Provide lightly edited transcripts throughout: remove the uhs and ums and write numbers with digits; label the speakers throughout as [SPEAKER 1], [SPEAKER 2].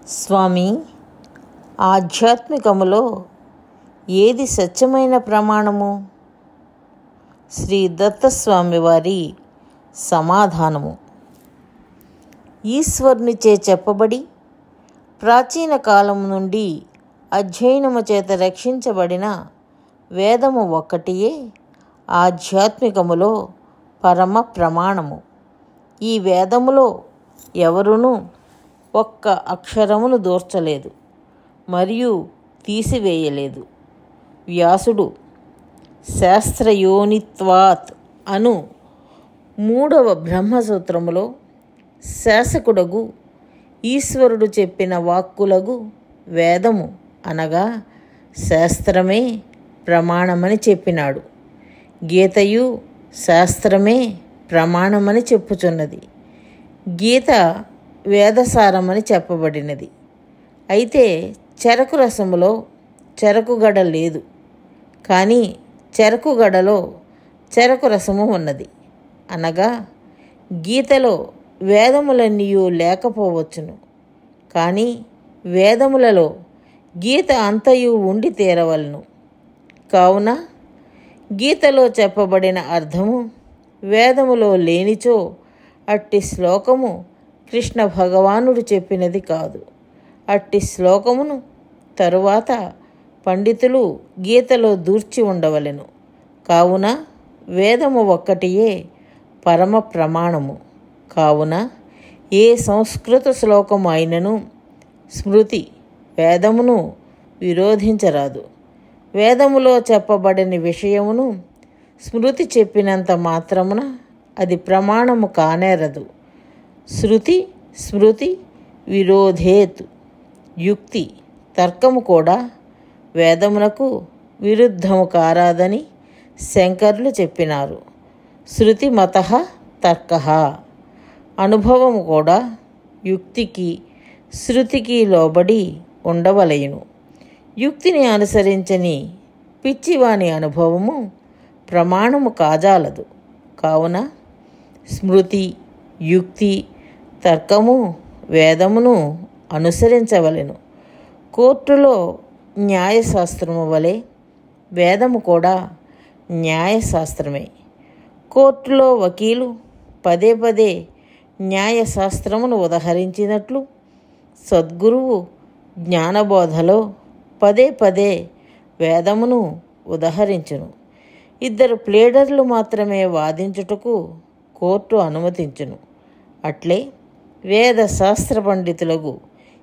[SPEAKER 1] స్వామి, ఆధ్యాత్మికములో ఏది సత్యమైన ప్రమాణము? శ్రీ దత్తస్వామి వారి సమాధానము. ఈశ్వరునిచే చెప్పబడి ప్రాచీన కాలము నుండి అధ్యయనము చేత రక్షించబడిన వేదము ఒక్కటియే ఆధ్యాత్మికములో పరమ ప్రమాణము. ఈ వేదములో ఎవరునూ ఒక్క అక్షరమును దూర్చలేదు మరియు తీసివేయలేదు. వ్యాసుడు శాస్త్రయోనిత్వాత్ అను 3వ బ్రహ్మసూత్రములో శాసకుడగు ఈశ్వరుడు చెప్పిన వాక్కులగు వేదము అనగా శాస్త్రమే ప్రమాణమని చెప్పినాడు. గీతయు శాస్త్రమే ప్రమాణమని చెప్పుచున్నది. గీత వేదసారమని చెప్పబడినది. అయితే చెరకు రసములో చెరకు గడ లేదు, కానీ చెరకు గడలో చెరకు రసము ఉన్నది. అనగా గీతలో వేదములన్నీయూ లేకపోవచ్చును, కానీ వేదములలో గీత అంతయు ఉండి తీరవలను. కావున గీతలో చెప్పబడిన అర్థము వేదములో లేనిచో అట్టి శ్లోకము కృష్ణ భగవానుడు చెప్పినది కాదు. అట్టి శ్లోకమును తరువాత పండితులు గీతలో దూర్చి ఉండవలెను. కావున వేదము ఒక్కటియే పరమ ప్రమాణము. కావున ఏ సంస్కృత శ్లోకము అయినను స్మృతి వేదమును విరోధించరాదు. వేదములో చెప్పబడిన విషయమును స్మృతి చెప్పినంత మాత్రమున అది ప్రమాణము కానేరదు. శృతి స్మృతి విరోధేత్. యుక్తి తర్కము కూడా వేదమునకు విరుద్ధము కారాదని శంకరులు చెప్పినారు. శృతి మతః తర్కః. అనుభవము కూడా యుక్తికి శృతికి లోబడి ఉండవలయును. యుక్తిని అనుసరించని పిచ్చివాని అనుభవము ప్రమాణము కాజాలదు. కావున స్మృతి యుక్తి తర్కము వేదమును అనుసరించవలెను. కోర్టులో న్యాయశాస్త్రము వలె వేదము కూడా న్యాయశాస్త్రమే. కోర్టులో వకీలు పదే పదే న్యాయశాస్త్రమును ఉదహరించినట్లు సద్గురువు జ్ఞానబోధలో పదే పదే వేదమును ఉదహరించును. 2 ప్లేడర్లు మాత్రమే వాదించుటకు కోర్టు అనుమతించును. అట్లే వేద శాస్త్ర పండితులకు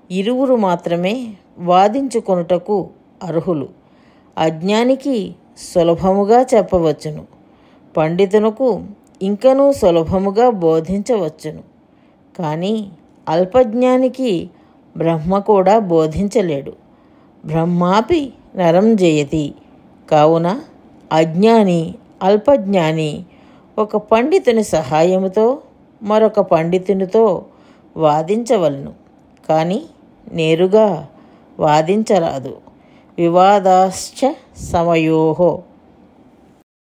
[SPEAKER 1] 2 మాత్రమే వాదించుకొనుటకు అర్హులు. అజ్ఞానికి సులభముగా చెప్పవచ్చును, పండితునకు ఇంకనూ సులభముగా బోధించవచ్చును. కానీ అల్పజ్ఞానికి బ్రహ్మ కూడా బోధించలేడు. బ్రహ్మాపి నరం జయతి. కావున అజ్ఞాని అల్పజ్ఞాని ఒక పండితుని సహాయముతో మరొక పండితునితో వాదించవలను, కానీ నేరుగా వాదించరాదు. వివాదాశ్చ సమయోః